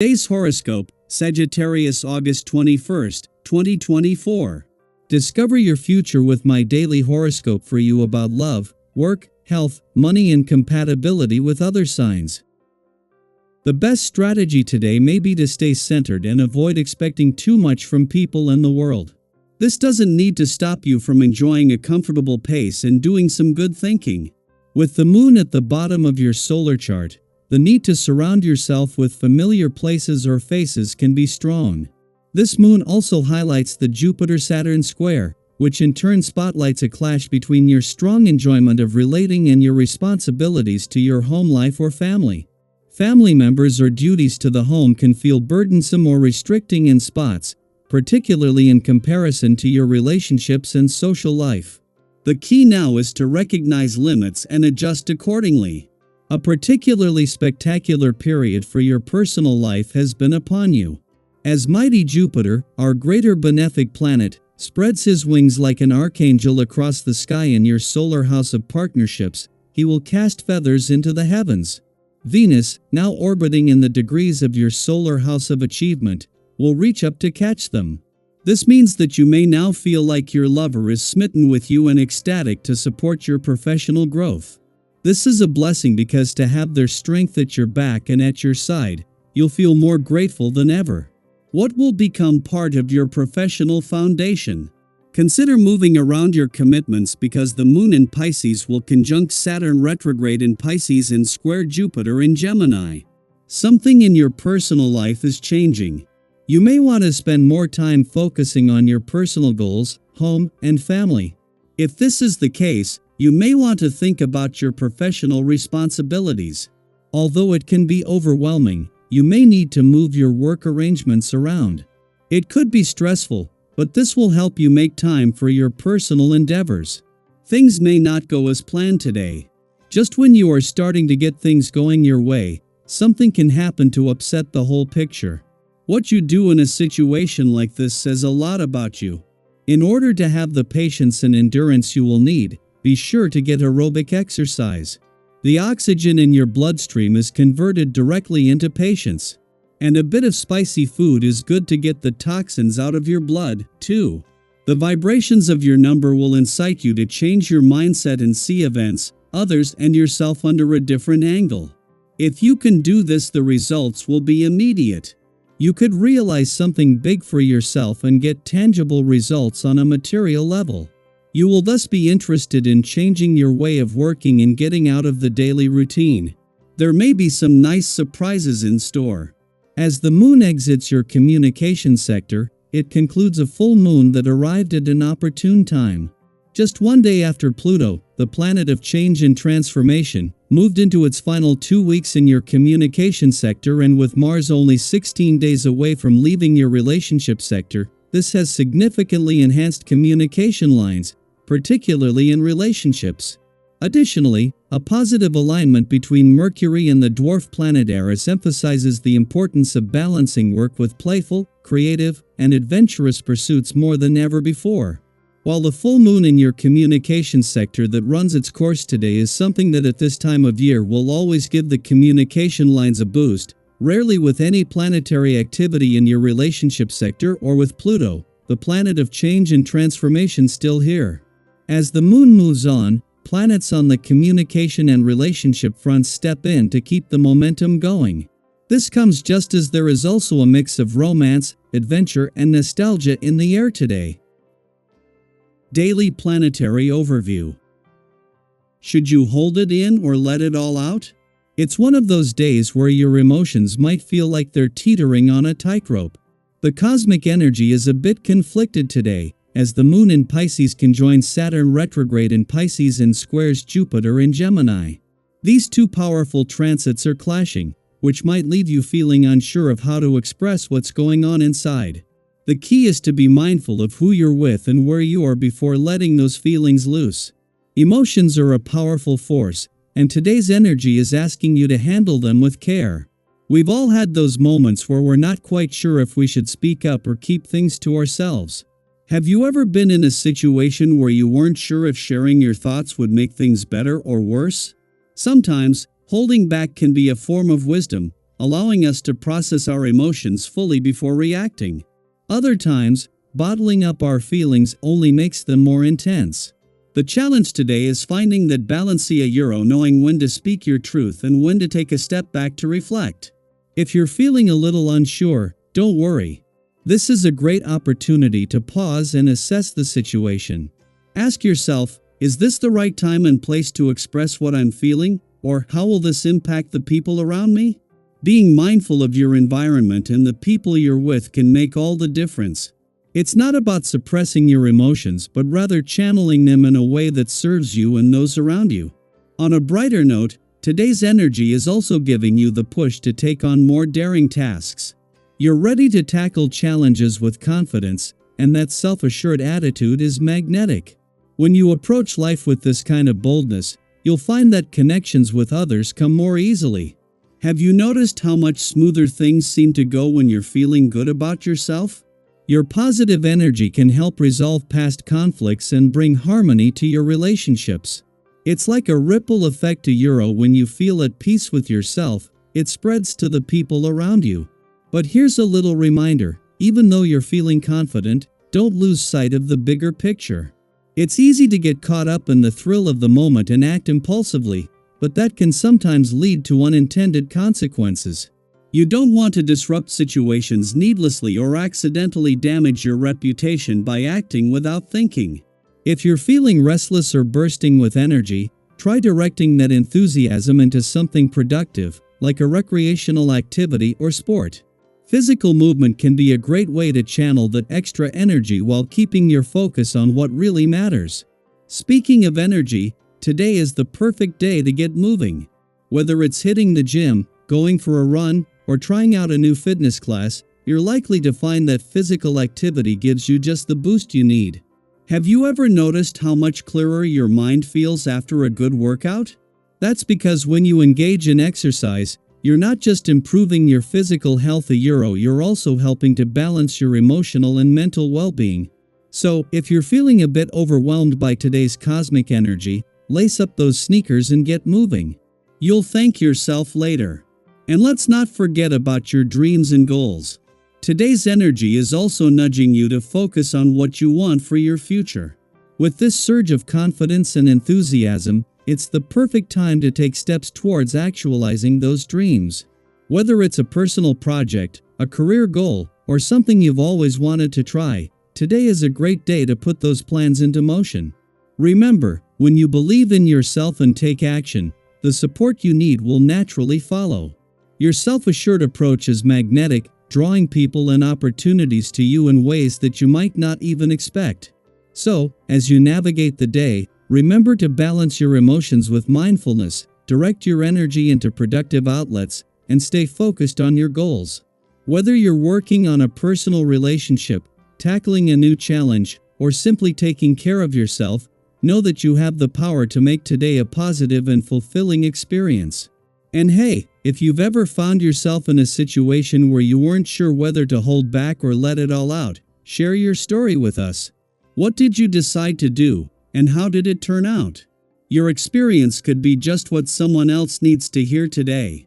Today's horoscope, Sagittarius August 21st, 2024. Discover your future with my daily horoscope for you about love, work, health, money and compatibility with other signs. The best strategy today may be to stay centered and avoid expecting too much from people and the world. This doesn't need to stop you from enjoying a comfortable pace and doing some good thinking. With the moon at the bottom of your solar chart, the need to surround yourself with familiar places or faces can be strong. This moon also highlights the Jupiter-Saturn square, which in turn spotlights a clash between your strong enjoyment of relating and your responsibilities to your home life or family. Family members or duties to the home can feel burdensome or restricting in spots, particularly in comparison to your relationships and social life. The key now is to recognize limits and adjust accordingly. A particularly spectacular period for your personal life has been upon you. As mighty Jupiter, our greater benefic planet, spreads his wings like an archangel across the sky in your solar house of partnerships, he will cast feathers into the heavens. Venus, now orbiting in the degrees of your solar house of achievement, will reach up to catch them. This means that you may now feel like your lover is smitten with you and ecstatic to support your professional growth. This is a blessing because to have their strength at your back and at your side, you'll feel more grateful than ever. What will become part of your professional foundation? Consider moving around your commitments because the moon in Pisces will conjunct Saturn retrograde in Pisces and square Jupiter in Gemini. Something in your personal life is changing. You may want to spend more time focusing on your personal goals, home, and family. If this is the case, you may want to think about your professional responsibilities. Although it can be overwhelming, you may need to move your work arrangements around. It could be stressful, but this will help you make time for your personal endeavors. Things may not go as planned today. Just when you are starting to get things going your way, something can happen to upset the whole picture. What you do in a situation like this says a lot about you. In order to have the patience and endurance you will need, be sure to get aerobic exercise. The oxygen in your bloodstream is converted directly into patience. And a bit of spicy food is good to get the toxins out of your blood, too. The vibrations of your number will incite you to change your mindset and see events, others, and yourself under a different angle. If you can do this, the results will be immediate. You could realize something big for yourself and get tangible results on a material level. You will thus be interested in changing your way of working and getting out of the daily routine. There may be some nice surprises in store. As the moon exits your communication sector, it concludes a full moon that arrived at an opportune time. Just one day after Pluto, the planet of change and transformation, moved into its final 2 weeks in your communication sector, and with Mars only 16 days away from leaving your relationship sector, this has significantly enhanced communication lines, particularly in relationships. Additionally, a positive alignment between Mercury and the dwarf planet Eris emphasizes the importance of balancing work with playful, creative, and adventurous pursuits more than ever before. While the full moon in your communication sector that runs its course today is something that at this time of year will always give the communication lines a boost, rarely with any planetary activity in your relationship sector or with Pluto, the planet of change and transformation, still here. As the moon moves on, planets on the communication and relationship fronts step in to keep the momentum going. This comes just as there is also a mix of romance, adventure, and nostalgia in the air today. Daily Planetary Overview. Should you hold it in or let it all out? It's one of those days where your emotions might feel like they're teetering on a tightrope. The cosmic energy is a bit conflicted today, as the moon in Pisces conjoins Saturn retrograde in Pisces and squares Jupiter in Gemini. These two powerful transits are clashing, which might leave you feeling unsure of how to express what's going on inside. The key is to be mindful of who you're with and where you are before letting those feelings loose. Emotions are a powerful force, and today's energy is asking you to handle them with care. We've all had those moments where we're not quite sure if we should speak up or keep things to ourselves. Have you ever been in a situation where you weren't sure if sharing your thoughts would make things better or worse? Sometimes, holding back can be a form of wisdom, allowing us to process our emotions fully before reacting. Other times, bottling up our feelings only makes them more intense. The challenge today is finding that balance, knowing when to speak your truth and when to take a step back to reflect. If you're feeling a little unsure, don't worry. This is a great opportunity to pause and assess the situation. Ask yourself, is this the right time and place to express what I'm feeling, or how will this impact the people around me? Being mindful of your environment and the people you're with can make all the difference. It's not about suppressing your emotions, but rather channeling them in a way that serves you and those around you. On a brighter note, today's energy is also giving you the push to take on more daring tasks. You're ready to tackle challenges with confidence, and that self-assured attitude is magnetic. When you approach life with this kind of boldness, you'll find that connections with others come more easily. Have you noticed how much smoother things seem to go when you're feeling good about yourself? Your positive energy can help resolve past conflicts and bring harmony to your relationships. It's like a ripple effect when you feel at peace with yourself, it spreads to the people around you. But here's a little reminder, even though you're feeling confident, don't lose sight of the bigger picture. It's easy to get caught up in the thrill of the moment and act impulsively, but that can sometimes lead to unintended consequences. You don't want to disrupt situations needlessly or accidentally damage your reputation by acting without thinking. If you're feeling restless or bursting with energy, try directing that enthusiasm into something productive, like a recreational activity or sport. Physical movement can be a great way to channel that extra energy while keeping your focus on what really matters. Speaking of energy, today is the perfect day to get moving. Whether it's hitting the gym, going for a run, or trying out a new fitness class, you're likely to find that physical activity gives you just the boost you need. Have you ever noticed how much clearer your mind feels after a good workout? That's because when you engage in exercise, you're not just improving your physical health, you're also helping to balance your emotional and mental well-being. So, if you're feeling a bit overwhelmed by today's cosmic energy, lace up those sneakers and get moving. You'll thank yourself later. And let's not forget about your dreams and goals. Today's energy is also nudging you to focus on what you want for your future. With this surge of confidence and enthusiasm, it's the perfect time to take steps towards actualizing those dreams. Whether it's a personal project, a career goal, or something you've always wanted to try, today is a great day to put those plans into motion. Remember, when you believe in yourself and take action, the support you need will naturally follow. Your self-assured approach is magnetic, drawing people and opportunities to you in ways that you might not even expect. So, as you navigate the day, remember to balance your emotions with mindfulness, direct your energy into productive outlets, and stay focused on your goals. Whether you're working on a personal relationship, tackling a new challenge, or simply taking care of yourself, know that you have the power to make today a positive and fulfilling experience. And hey, if you've ever found yourself in a situation where you weren't sure whether to hold back or let it all out, share your story with us. What did you decide to do, and how did it turn out? Your experience could be just what someone else needs to hear today.